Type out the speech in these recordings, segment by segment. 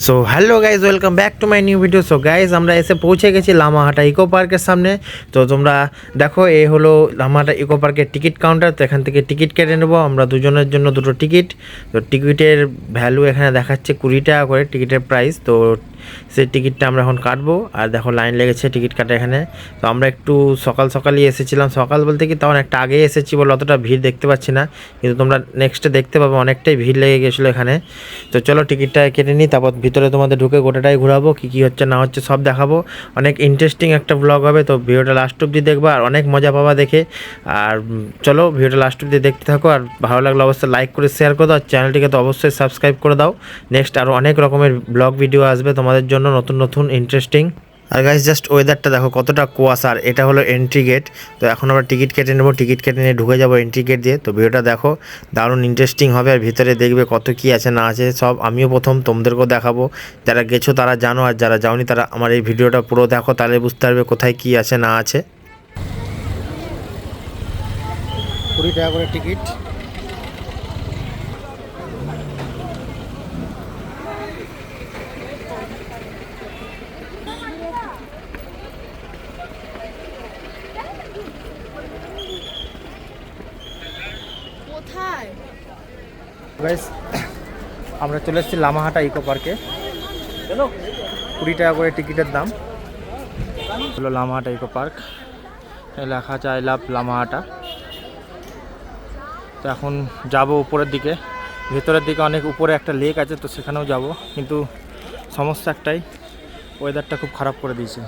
So hello guys, welcome back to my new video. So guys, আমরা এসে পৌঁছে গেছি লামাহাটা ইকো পার্কের সামনে। তো তোমরা দেখো, এই হলো লামাহাটা ইকো পার্কের টিকিট কাউন্টার। তো এখান থেকে টিকিট কেটে নেবো আমরা দুজনের জন্য দুটো টিকিট। তো টিকিটের ভ্যালু এখানে দেখাচ্ছে 20 টাকা করে টিকিটের প্রাইস। তো সেই টিকিটটা আমরা এখন কাটবো। আর দেখো লাইন লেগেছে টিকিট কাটা এখানে। তো আমরা একটু সকালই এসেছিলাম, সকাল বলতে কি তখন একটা আগেই এসেছি বলে অতটা ভিড় দেখতে পাচ্ছি না, কিন্তু তোমরা নেক্সটে দেখতে পাবে অনেকটাই ভিড় লেগে গেছিলো এখানে। তো চলো টিকিটটা কেটে নিই, তারপর ভিতরে তোমাদের ঢুকে গোটাটাই ঘোরাবো, কী হচ্ছে না হচ্ছে সব দেখাবো। অনেক ইন্টারেস্টিং একটা ব্লগ হবে, তো ভিডিওটা লাস্ট অব্দি দেখবো আর অনেক মজা পাবা দেখে। আর চলো ভিডিওটা লাস্ট অব্দি দেখতে থাকো, আর ভালো লাগলে অবশ্যই লাইক করে শেয়ার করে দাও, আর চ্যানেলটিকে তো অবশ্যই সাবস্ক্রাইব করে দাও। নেক্সট আরও অনেক রকমের ব্লগ ভিডিও আসবে তোমাদের জন্য, নতুন নতুন ইন্টারেস্টিং। আর গাইস জাস্ট ওয়েদারটা দেখো কতটা কুয়াশার। এটা হলো এন্ট্রি গেট। তো এখন আমরা টিকিট কেটে নেবো, টিকিট কেটে নিয়ে ঢুকে যাবো এন্ট্রি গেট দিয়ে। তো ভিডিওটা দেখো, দারুণ ইন্টারেস্টিং হবে, আর ভিতরে দেখবে কত কি আছে না আছে সব। আমিও প্রথম, তোমাদেরকেও দেখাবো। যারা গেছো তারা জানো, আর যারা যাওনি তারা আমার এই ভিডিওটা পুরো দেখো, তাহলে বুঝতে পারবে কোথায় কি আছে না আছে। 20 টাকা করে টিকিট। গাইস আমরা চলে এসেছি লামাহাটা ইকো পার্কে। 20 টাকা করে টিকিটের দাম। হলো লামাহাটা ইকো পার্ক, লেখা আছে আই লাভ লামাহাটা। তো এখন যাব উপরের দিকে, ভেতরের দিকে অনেক উপরে একটা লেক আছে, তো সেখানেও যাব। কিন্তু সমস্যা একটাই, ওয়েদারটা খুব খারাপ করে দিয়েছে।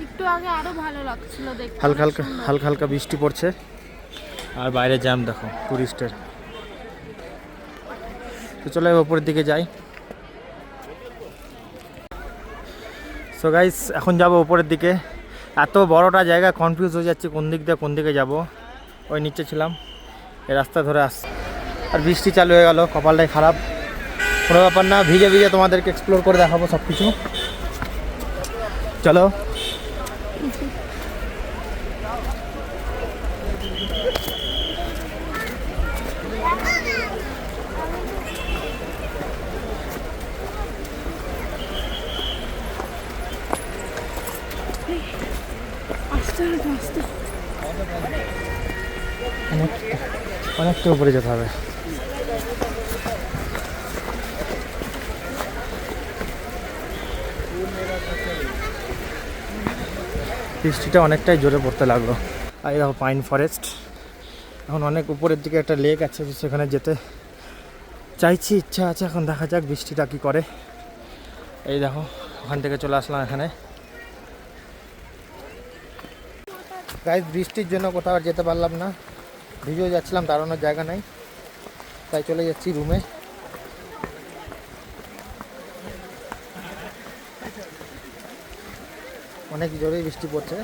একটু আগে আরো ভালো লাগছিল দেখতে, হালকা হালকা বৃষ্টি পড়ছে, আর বাইরে জ্যাম দেখো টুরিস্টের। তো চলো উপরের দিকে যাই। সো গাইস এখন যাব উপরের দিকে। এত বড়টা জায়গা, কনফিউজ হয়ে যাচ্ছে কোন দিক দিয়ে কোন দিকে যাব। ওই নিচে ছিলাম, এই রাস্তা ধরে আসছে, আর বৃষ্টি চালু হয়ে গেল, কপালটাই খারাপ। কোনো ব্যাপার না, ভিজে ভিজে তোমাদেরকে এক্সপ্লোর করে দেখাবো সব কিছু। চলো। অনেকটা উপরে যেতে হবে। বৃষ্টিটা অনেকটাই জোরে পড়তে লাগলো। আর এই দেখো পাইন ফরেস্ট। এখন অনেক উপরের দিকে একটা লেক আছে, সেখানে যেতে চাইছি, ইচ্ছা আছে। এখন দেখা যাক বৃষ্টিটা কী করে। এই দেখো ওখান থেকে চলে আসলাম এখানে। গাইস বৃষ্টির জন্য কোথাও আর যেতে পারলাম না, ভিজেও যাচ্ছিলাম, দাঁড়ানোর জায়গা নাই, তাই চলে যাচ্ছি রুমে। অনেক জোরেই বৃষ্টি পড়ছে।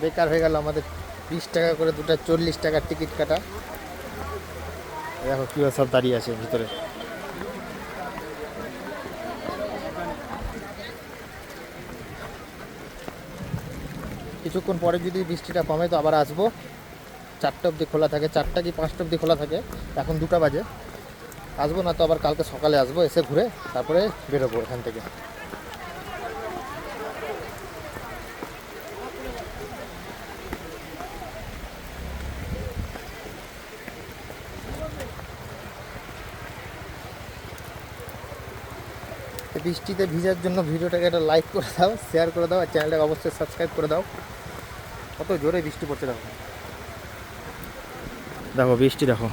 বেকার হয়ে গেল আমাদের 20 টাকা করে দুটো 40 টাকার টিকিট কাটা। দেখো কীভাবে সব দাঁড়িয়ে আছে ভিতরে। কিছুক্ষণ পরে যদি বৃষ্টিটা কমে তো আবার আসবো। 4টা অবধি খোলা থাকে, 4টা কি 5টা অবধি খোলা থাকে। এখন 2টা বাজে। আসবো না তো আবার কালকে সকালে আসবো, এসে ঘুরে তারপরে বেরোবো এখান থেকে। বৃষ্টিতে ভিজার জন্য ভিডিওটাকে একটা লাইক করে দাও, শেয়ার করে দাও, আর চ্যানেলটাকে অবশ্যই সাবস্ক্রাইব করে দাও। কত জোরে বৃষ্টি পড়ছে দেখো, দেখো বৃষ্টি দেখো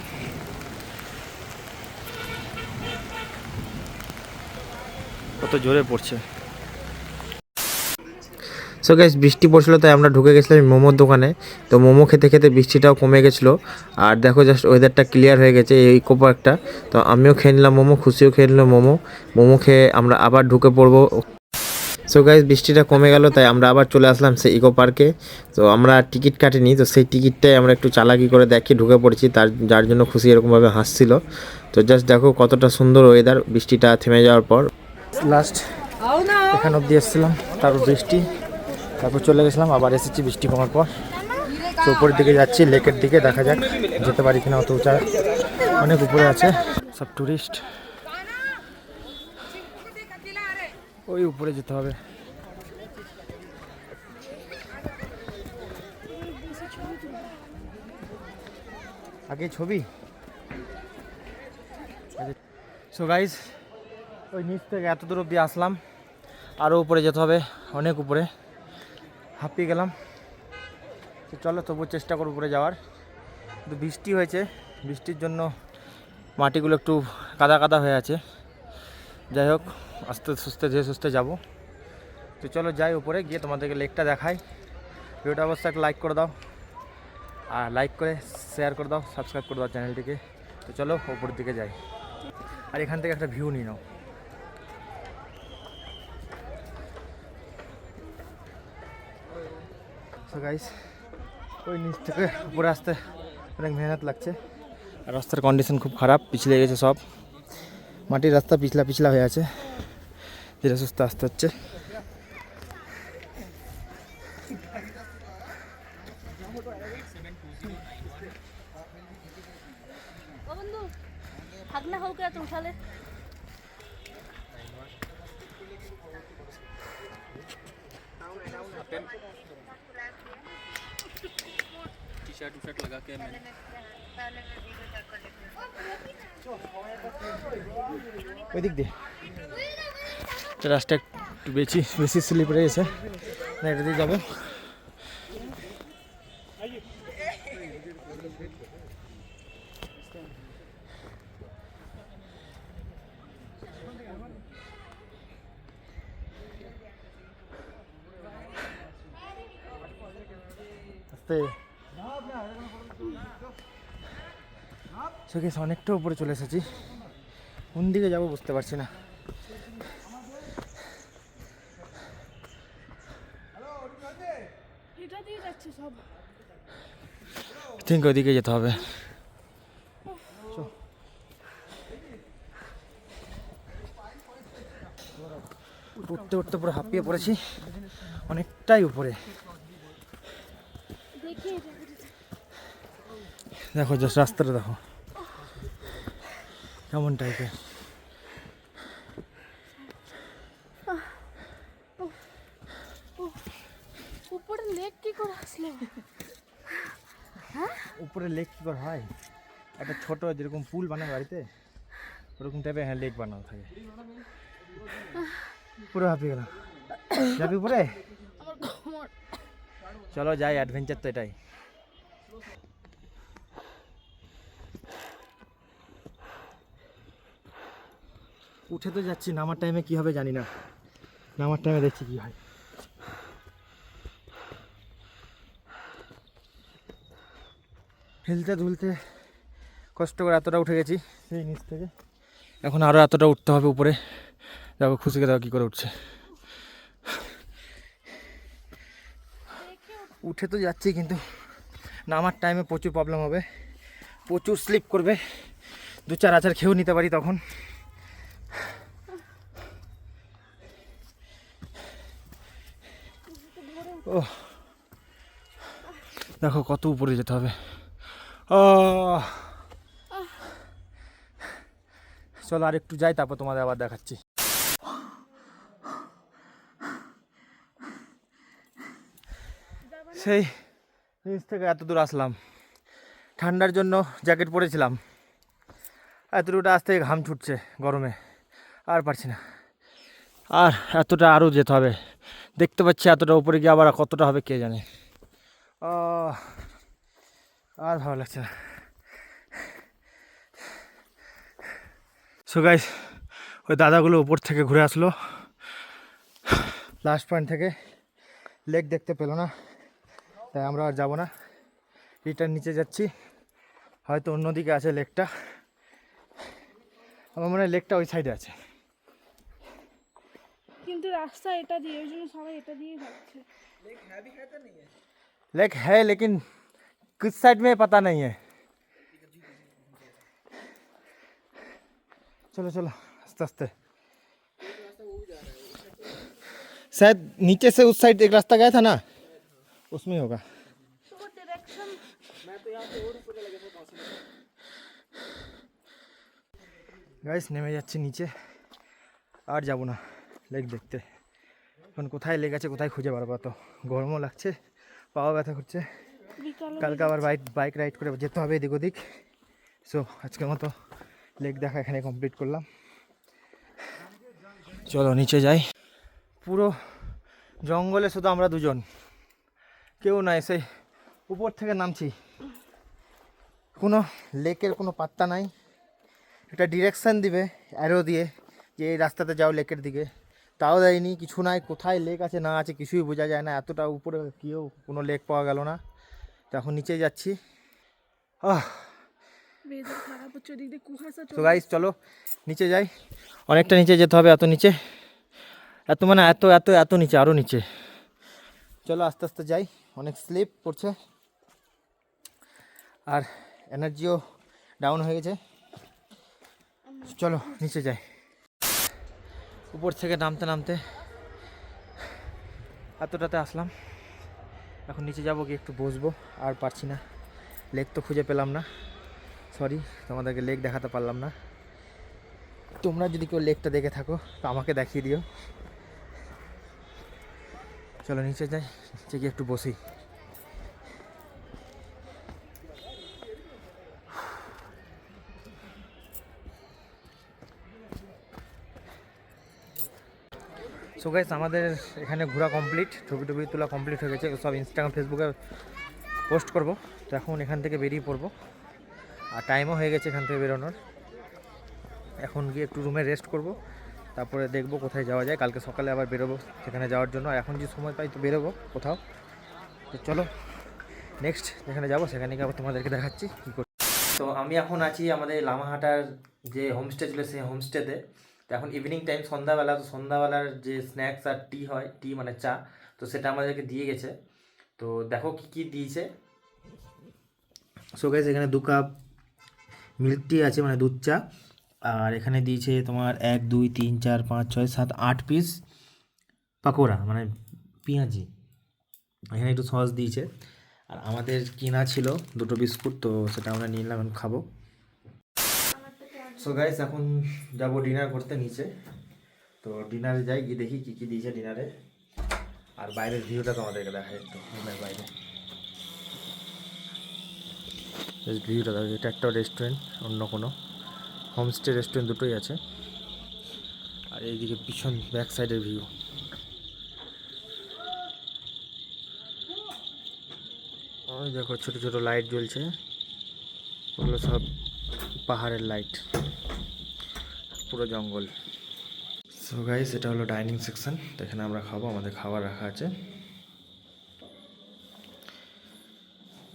কত জোরে পড়ছে। সো গাইস বৃষ্টি পড়ছিল, তাই আমরা ঢুকে গেছিলাম মোমোর দোকানে। তো মোমো খেতে খেতে বৃষ্টিটাও কমে গেছিলো, আর দেখো জাস্ট ওয়েদারটা ক্লিয়ার হয়ে গেছে এই ইকো পার্কটা। তো আমিও খেয়ে নিলাম মোমো, খুশিও খেয়ে নিলাম মোমো খেয়ে আমরা আবার ঢুকে পড়বো। সো গাইস বৃষ্টিটা কমে গেল, তাই আমরা আবার চলে আসলাম সেই ইকো পার্কে। তো আমরা টিকিট কাটিনি, তো সেই টিকিটটাই আমরা একটু চালাকি করে দেখি ঢুকে পড়েছি, যার জন্য খুশি এরকমভাবে হাসছিল। তো জাস্ট দেখো কতটা সুন্দর ওয়েদার বৃষ্টিটা থেমে যাওয়ার পর। লাস্ট এখানে অবধি এসেছিলাম, তারপর বৃষ্টি, তারপর চলে গেছিলাম, আবার এসেছি বৃষ্টি কমার পর। তো উপরের দিকে যাচ্ছি, লেকের দিকে, দেখা যাক যেতে পারি কিনা। অত উঁচা, অনেক উপরে আছে সব টুরিস্ট। ওই উপরে যেতে হবে। আগে ছবি। সো গাইজ, ওই নিচ থেকে এত দূর অব্দি আসলাম, আরও উপরে যেতে হবে, অনেক উপরে। হাঁপিয়ে গেলাম। তো চলো তবু চেষ্টা করবো উপরে যাওয়ার। কিন্তু বৃষ্টি হয়েছে, বৃষ্টির জন্য মাটিগুলো একটু কাদা কাদা হয়ে আছে। যাই হোক, আস্তে সুস্তে ধীরে সুস্থে যাবো। তো চলো যাই উপরে, গিয়ে তোমাদেরকে লেকটা দেখাই। ভিডিওটা অবশ্যই একটা লাইক করে দাও, আর লাইক করে শেয়ার করে দাও, সাবস্ক্রাইব করে দাও চ্যানেলটিকে। তো চলো উপরের দিকে যাই, আর এখান থেকে একটা ভিউ নিয়ে নাও। সো গাইস, ওই নিচ থেকে উপরে আসতে অনেক মেহনত লাগছে, আর রাস্তার কন্ডিশন খুব খারাপ, পিছলে গেছে সব। মাটির রাস্তা পিছলা পিছলা হয়ে আছে, ধীরে সুস্থে আসতে হচ্ছে। বন্ধু ভাগনা হোক রে তো উঠালে। टी-शर्ट उशर्ट लगा के मैंने ওই দিক দিয়ে রাস্তা একটু বেশি বেশি স্লিপ রয়েছে, না এটা দিয়ে যাবো। অনেকটা উপরে চলে এসেছি, কোন দিকে যাবো বুঝতে পারছি না। এটা দিয়ে যাচ্ছে সব। থিঙ্ক ওইদিকে যেতে হবে। উঠতে উঠতে পুরো হাঁপিয়ে পড়েছি, অনেকটাই উপরে। দেখো জাস্ট রাস্তাটা দেখো কেমন টাইপের। উপরে লেক কি করে আসলো? উপরে লেক কী করে হয়? একটা ছোট যেরকম পুল বানায় বাড়িতে, ওরকম টাইপের হ্যাঁ লেক বানানো থাকে। পুরো হাঁপিয়ে গেলাম। যাবি উপরে? চলো যাই, অ্যাডভেঞ্চার তো এটাই। উঠে তো যাচ্ছি, নামার টাইমে কি হবে জানি না, নামার টাইমে দেখছি কি হয়। হেলতে ধুলতে কষ্ট করে এতটা উঠে গেছি সেই নিচ থেকে, এখন আরও এতটা উঠতে হবে উপরে। দেখো খুশিকে দেখো কী করে উঠছে। উঠে তো যাচ্ছি, কিন্তু নামার টাইমে প্রচুর প্রবলেম হবে, প্রচুর স্লিপ করবে, 2-4 আছাড় খেয়েও নিতে পারি তখন। ও দেখো কত উপরে যেতে হবে। চলো আর একটু যাই, তারপর তোমাদের আবার দেখাচ্ছি। সেই নিচ থেকে এত দূর আসলাম, ঠান্ডার জন্য জ্যাকেট পরেছিলাম, এত দূরটা আসতে ঘাম ছুটছে গরমে, আর পারছি না। আর এতটা আরও যেতে হবে, দেখতে পাচ্ছি এতটা উপরে গিয়ে আবার কতটা হবে কে জানে। আর ভালো লাগছে না। সো গাইস, ওই দাদাগুলো উপর থেকে ঘুরে আসলো, লাস্ট পয়েন্ট থেকে লেক দেখতে পেলো না, তাই আমরা আর যাবো না, রিটার্ন নিচে যাচ্ছি। হয়তো অন্যদিকে আছে লেকটা, আমার মনে হয় লেকটা ওই সাইডে আছে, কিন্তু রাস্তা এটা দিয়ে, ওই জন্য সবাই এটা দিয়ে যাচ্ছে। लेक है लेकिन किस साइड में पता नहीं है। चलो चलो आस्ते आस्ते, शायद नीचे से उस साइड एक रास्ता गया था ना, उसमें होगा। तो वो डायरेक्शन গাইস নেমে যাচ্ছে নিচে, আর যাব না লেক দেখতে। এখন কোথায় লেক আছে কোথায় খুঁজে পারবো, তো গরমও লাগছে, পাওয়া ব্যথা করছে। কালকে আবার বাইক রাইড করে যেতে হবে এদিক ওদিক। সো আজকের মতো লেক দেখা এখানে কমপ্লিট করলাম। চলো নিচে যাই। পুরো জঙ্গলে শুধু আমরা দুজন, কেউ না। এসে উপর থেকে নামছি, কোনো লেকের কোনো পাত্তা নাই। একটা ডিরেকশান দিবে অ্যারো দিয়ে যে এই রাস্তাতে যাও লেকের দিকে, তাও দেয়নি, কিছু নাই। কোথায় লেক আছে না আছে কিছুই বোঝা যায় না, এতটা উপরে কেউ কোনো লেক পাওয়া গেল না। তো এখন নিচে যাচ্ছি। তো গাইস চলো নিচে যাই, অনেকটা নিচে যেতে হবে, এত নিচে, এত মানে এত এত এত নিচে, আরও নিচে। চলো আস্তে আস্তে যাই, অনেক স্লিপ পড়ছে আর এনার্জিও ডাউন হয়ে গেছে। চলো নিচে যাই। উপর থেকে নামতে নামতে এতটাতে আসলাম, এখন নিচে যাবো, গিয়ে একটু বসবো। আর পারছি না, লেক তো খুঁজে পেলাম না, সরি তোমাদেরকে লেক দেখাতে পারলাম না। তোমরা যদি কেউ লেকটা দেখে থাকো তো আমাকে দেখিয়ে দিও। চলো নিচে যাই, নিচে গিয়ে একটু বসি। সো গাইস আমাদের এখানে ঘোরা কমপ্লিট, ছবি টবি তোলা কমপ্লিট হয়ে গেছে, সব ইনস্টাগ্রাম ফেসবুকে পোস্ট করব। তো এখন এখান থেকে বেরিয়ে পড়বো, আর টাইমও হয়ে গেছে এখান থেকে বেরোনোর। এখন গিয়ে একটু রুমে রেস্ট করব, তারপরে দেখবো কোথায় যাওয়া যায়। কালকে সকালে আবার বেরোবো সেখানে যাওয়ার জন্য। আর এখন যে সময় পাই তো বেরোবো কোথাও। তো চলো নেক্সট যেখানে যাবো সেখানে গিয়ে আবার তোমাদেরকে দেখাচ্ছি কী করছি। তো আমি এখন আছি আমাদের লামাহাটার যে হোমস্টে ছিল সেই হোমস্টেতে। তো এখন ইভিনিং টাইম, সন্ধ্যাবেলা। তো সন্ধ্যাবেলার যে স্ন্যাক্স আর টি হয়, টি মানে চা, তো সেটা আমাদেরকে দিয়ে গেছে। তো দেখো কী কী দিয়েছে। সো গাইস এখানে 2 কাপ মিল্ক টি আছে, মানে দুধ চা। আর এখানে দিয়েছে তোমার 1 2 3 4 5 6 7 8 পিস পাকোড়া, মানে পেঁয়াজি। এখানে একটু সস দিয়েছে। আর আমাদের কিনা ছিল 2টো বিস্কুট, তো সেটা আমরা নিয়ে নিলাম, এখন খাবো। সো গাইস এখন যাব ডিনার করতে নিচে। তো ডিনারে যাই, গিয়ে দেখি কী কী দিয়েছে ডিনারে। আর বাইরের ভিউটা তোমাদেরকে দেখাই একটু, রুমের বাইরে ভিউটা দেখো। এটা একটা রেস্টুরেন্ট, অন্য কোনো হোমস্টে রেস্টুরেন্ট দুটোই আছে। আর এইদিকে পিছন ব্যাক সাইডের ভিউ। ওই দেখো ছোট ছোট লাইট জ্বলছে, ওগুলো সব পাহাড়ের লাইট, পুরো জঙ্গল। সো গাইস এটা হলো ডাইনিং সেকশন, তো এখানে আমরা খাবো, আমাদের খাবার রাখা আছে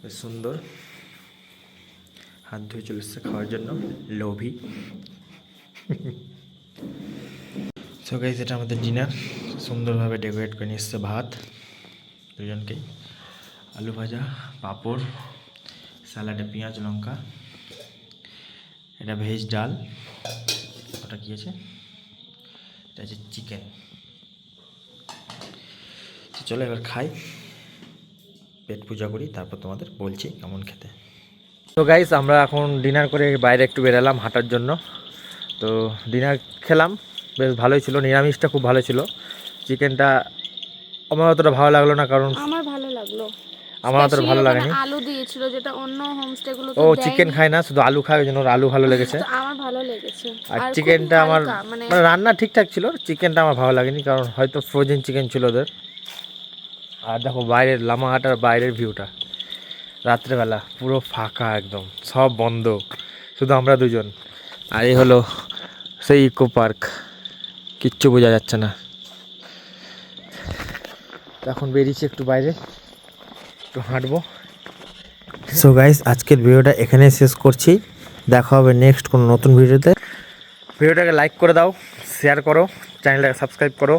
বেশ সুন্দর। হাত ধুয়ে চলে এসছে খাওয়ার জন্য, লোভী। সো গাইস এটা আমাদের ডিনার, সুন্দরভাবে ডেকোরেট করে নিয়ে এসছে। ভাত দুজনকেই, আলু ভাজা, পাঁপড়, স্যালাডে পেঁয়াজ লঙ্কা, এটা ভেজ ডাল, ওটা কী আছে, এটা আছে চিকেন। চলো এবার খাই, পেট পূজা করি, তারপর তোমাদের বলছি কেমন খেতে। তো গাইস আমরা এখন ডিনার করে বাইরে একটু বেরালাম হাঁটার জন্য। তো ডিনার খেলাম, বেশ ভালোই ছিল, নিরামিষটা খুব ভালো ছিল। চিকেনটা আমার অতটা ভালো লাগলো না, কারণ আমার ভালো লাগলো, আমার অতটা ভালো লাগেনি। আলু দিয়েছিল যেটা অন্য হোমস্টেগুলোতে ও চিকেন খায় না, শুধু আলু খায়, ওই জন্য ওর আলু ভালো লেগেছে। আমার ভালো লেগেছে। আর চিকেনটা আমার মানে রান্না ঠিকঠাক ছিল, চিকেনটা আমার ভালো লাগেনি, কারণ হয়তো ফ্রোজেন চিকেন ছিল ওদের। আর দেখো বাইরের লামাহাটার বাইরের ভিউটা, রাত্রেবেলা পুরো ফাঁকা একদম, সব বন্ধ, শুধু আমরা দুজন। আর এই হলো সেই ইকো পার্ক, কিচ্ছু বোঝা যাচ্ছে না। এখন বেরিয়েছি একটু বাইরে, একটু হাঁটবো। সো গাইস আজকের ভিডিওটা এখানে শেষ করছি, দেখা হবে নেক্সট কোনো নতুন ভিডিওতে। ভিডিওটাকে লাইক করে দাও, শেয়ার করো, চ্যানেলটাকে সাবস্ক্রাইব করো।